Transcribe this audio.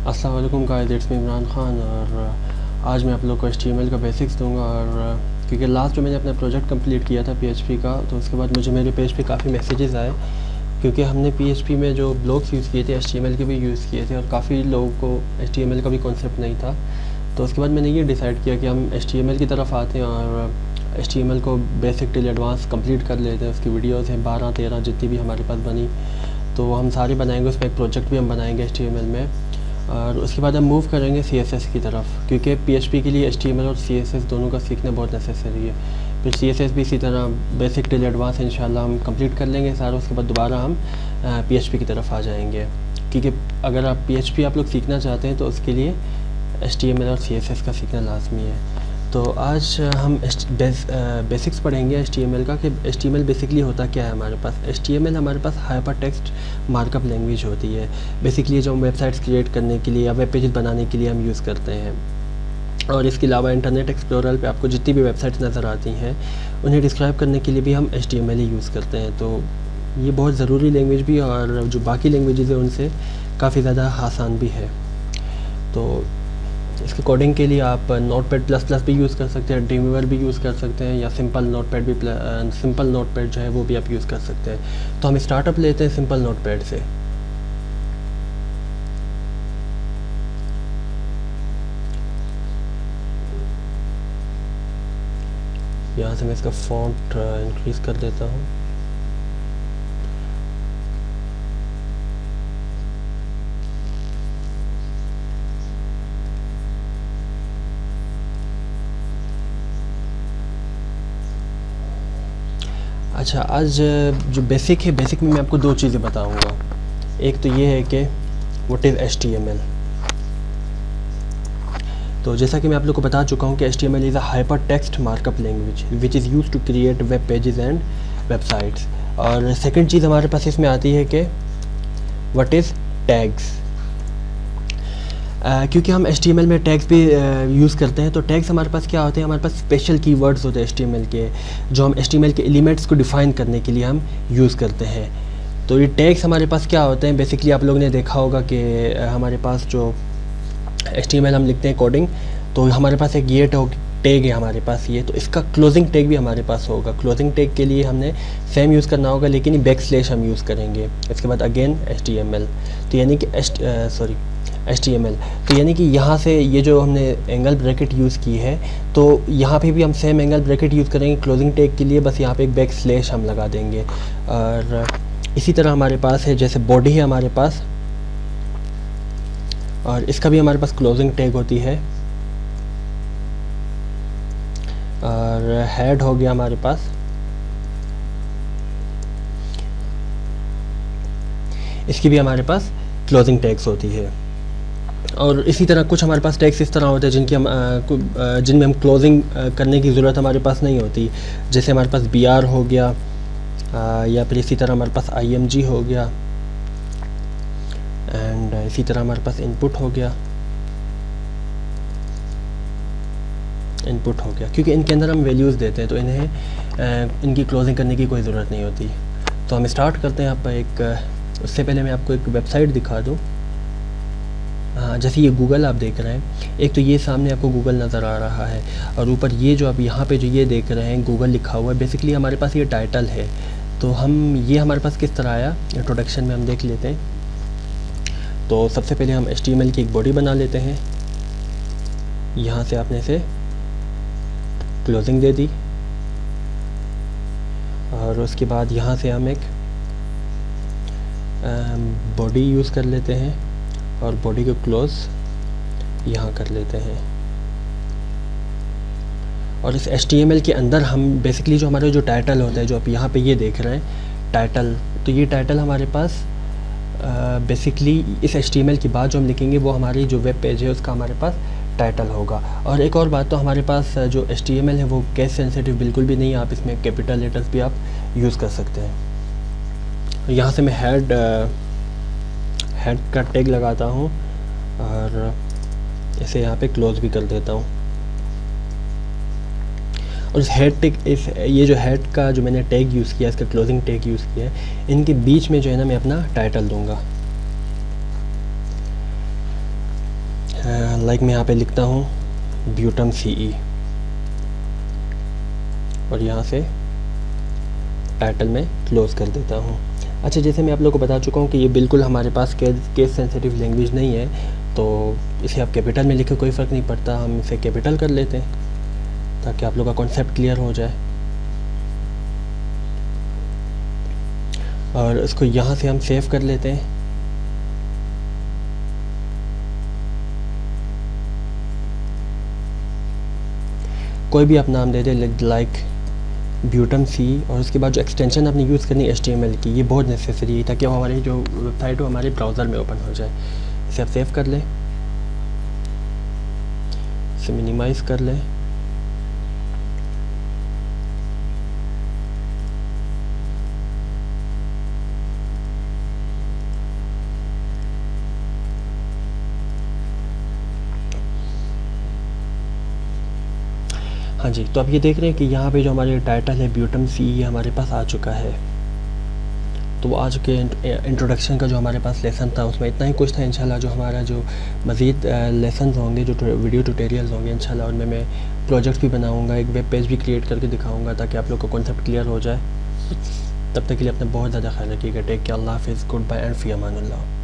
अस्सलाम वालेकुम guys, it's me Imran Khan. और आज मैं आप लोग को HTML का बेसिक्स दूंगा। और क्योंकि लास्ट जो मैंने अपना प्रोजेक्ट कंप्लीट किया था PHP का, तो उसके बाद मुझे मेरे पेज पे काफ़ी मैसेजेस आए, क्योंकि हमने PHP में जो ब्लॉग्स यूज़ किए थे HTML के भी यूज़ किए थे और काफ़ी लोगों को HTML का भी कॉन्सेप्ट नहीं था। तो उसके बाद मैंने ये डिसाइड किया कि हम HTML की तरफ आते हैं और HTML को बेसिक टिल एडवांस कंप्लीट कर लेते हैं। उसकी वीडियोज़ हैं 12-13 जितनी भी हमारे पास बनी, तो हम सारी बनाएंगे। उसमें एक प्रोजेक्ट भी हम बनाएंगे HTML में। और उसके बाद हम मूव करेंगे CSS की तरफ, क्योंकि PHP के लिए HTML और CSS दोनों का सीखना बहुत नेसेसरी है। फिर CSS भी इसी तरह बेसिक टिल एडवांस इंशाल्लाह हम कंप्लीट कर लेंगे सारा। उसके बाद दोबारा हम PHP की तरफ आ जाएंगे, क्योंकि अगर आप PHP आप लोग सीखना चाहते हैं तो उसके लिए HTML और CSS का सीखना लाजमी है। तो आज हम बेसिक्स पढ़ेंगे HTML का, कि HTML बेसिकली होता क्या है हमारे पास। HTML हमारे पास हाइपर टेक्स्ट मार्कअप लैंग्वेज होती है। बेसिकली जो हम वेबसाइट्स क्रिएट करने के लिए या वेब पेजेस बनाने के लिए हम यूज़ करते हैं। और इसके अलावा इंटरनेट एक्सप्लोरर पे आपको जितनी भी वेबसाइट्स नज़र आती हैं उन्हें डिस्क्राइब करने के लिए भी हम HTML ही यूज़ करते हैं। तो ये बहुत ज़रूरी लैंग्वेज भी है और जो बाकी लैंग्वेजेस हैं उनसे काफ़ी ज़्यादा आसान भी है। तो इसके कोडिंग के लिए आप Notepad++ भी यूज़ कर सकते हैं, ड्रीमवीवर भी यूज़ कर सकते हैं, या सिंपल नोटपैड जो है वो भी आप यूज़ कर सकते हैं। तो हम स्टार्टअप लेते हैं सिंपल नोटपैड से। यहाँ से मैं इसका फॉन्ट इंक्रीज़ कर देता हूँ। अच्छा, आज जो बेसिक है, बेसिक में मैं आपको दो चीज़ें बताऊंगा। एक तो ये है कि व्हाट इज़ HTML। तो जैसा कि मैं आप लोग को बता चुका हूँ कि HTML is a hypertext markup language which is use to create web pages and websites. और सेकंड चीज़ हमारे पास इसमें आती है कि व्हाट इज़ टैग्स। क्योंकि हम HTML में टैग्स भी यूज़ करते हैं, तो टैग्स हमारे पास क्या होते हैं, हमारे पास स्पेशल कीवर्ड्स होते हैं HTML के, जो हम HTML के एलिमेंट्स को डिफ़ाइन करने के लिए हम यूज़ करते हैं। तो ये टैग्स हमारे पास क्या होते हैं, बेसिकली आप लोगों ने देखा होगा कि हमारे पास जो HTML हम लिखते हैं कोडिंग, तो हमारे पास एक ये टैग है हमारे पास ये, तो इसका क्लोजिंग टैग भी हमारे पास होगा। क्लोजिंग टैग के लिए हमने सेम यूज़ करना होगा, लेकिन बैकस्लैश हम यूज़ करेंगे। इसके बाद अगेन HTML, तो यानी कि HTML, तो यानी कि यहाँ से ये जो हमने एंगल ब्रैकेट यूज़ की है, तो यहाँ पे भी हम सेम एंगल ब्रैकेट यूज़ करेंगे क्लोजिंग टैग के लिए, बस यहाँ पे एक बैकस्लैश हम लगा देंगे। और इसी तरह हमारे पास है, जैसे बॉडी है हमारे पास, और इसका भी हमारे पास क्लोजिंग टैग होती है। और हेड हो गया हमारे पास, इसकी भी हमारे पास क्लोजिंग टैग्स होती है। और इसी तरह कुछ हमारे पास टैग्स इस तरह होते हैं जिनमें हम क्लोजिंग करने की ज़रूरत हमारे पास नहीं होती। जैसे हमारे पास BR हो गया, या फिर इसी तरह हमारे पास IMG हो गया, एंड इसी तरह हमारे पास इनपुट हो गया, क्योंकि इनके अंदर हम वैल्यूज़ देते हैं, तो इन्हें इनकी क्लोजिंग करने की कोई ज़रूरत नहीं होती। तो हम स्टार्ट करते हैं। उससे पहले मैं आपको एक वेबसाइट दिखा दूँ। जैसे ये गूगल आप देख रहे हैं, एक तो ये सामने आपको गूगल नज़र आ रहा है, और ऊपर ये जो आप यहाँ पे जो ये देख रहे हैं गूगल लिखा हुआ है, बेसिकली हमारे पास ये टाइटल है। तो ये हमारे पास किस तरह आया, इंट्रोडक्शन में हम देख लेते हैं। तो सबसे पहले हम HTML की एक बॉडी बना लेते हैं। यहाँ से आपने इसे क्लोजिंग दे दी, और उसके बाद यहाँ से हम एक बॉडी यूज़ कर लेते हैं, और बॉडी को क्लोज यहाँ कर लेते हैं। और इस HTML के अंदर हम बेसिकली जो हमारा जो टाइटल होता है, जो आप यहाँ पे ये देख रहे हैं टाइटल, तो ये टाइटल हमारे पास बेसिकली इस HTML की बात जो हम लिखेंगे वो हमारी जो वेब पेज है उसका हमारे पास टाइटल होगा। और एक और बात, तो हमारे पास जो HTML है वो केस सेंसिटिव बिल्कुल भी नहीं है, आप इसमें कैपिटल लेटर्स भी आप यूज़ कर सकते हैं। यहाँ से मैं हेड का टैग लगाता हूँ और इसे यहाँ पे क्लोज भी कर देता हूँ। और इस ये जो हेड का जो मैंने टैग यूज़ किया, इसका क्लोजिंग टैग यूज़ किया है, इनके बीच में जो है ना मैं अपना टाइटल दूंगा। लाइक मैं यहाँ पे लिखता हूँ ब्यूटम CE और यहाँ से टाइटल में क्लोज़ कर देता हूँ। अच्छा, जैसे मैं आप लोगों को बता चुका हूँ कि ये बिल्कुल हमारे पास केस सेंसिटिव लैंग्वेज नहीं है, तो इसे आप कैपिटल में लिखे कोई फ़र्क नहीं पड़ता, हम इसे कैपिटल कर लेते हैं ताकि आप लोगों का कॉन्सेप्ट क्लियर हो जाए। और इसको यहाँ से हम सेव कर लेते हैं। कोई भी आप नाम दे दें, लाइक ब्यूटम C, और उसके बाद जो एक्सटेंशन आपने यूज़ करनी है HTML की, ये बहुत नेसेसरी है ताकि हमारी जो वेबसाइट हो हमारे ब्राउज़र में ओपन हो जाए। इसे आप सेव कर लें, इसे मिनिमाइज़ कर लें। हाँ जी, तो आप ये देख रहे हैं कि यहाँ पे जो हमारे टाइटल है ब्यूटम C, ये हमारे पास आ चुका है। तो आज के इंट्रोडक्शन का जो हमारे पास लेसन था उसमें इतना ही कुछ था। इंशाल्लाह जो हमारा जो मज़ीद लेसन्स होंगे, जो वीडियो ट्यूटोरियल्स होंगे इंशाल्लाह, उनमें मैं प्रोजेक्ट्स भी बनाऊँगा, एक वेब पेज भी क्रिएट करके दिखाऊँगा ताकि आप लोग को कॉन्सेप्ट क्लियर हो जाए। तब तक के लिए अपना बहुत ज़्यादा ख्याल रखिएगा। टेक केयर, अल्लाह हाफ़िज़, गुड बाय एंड फ़ी अमानुल्लाह।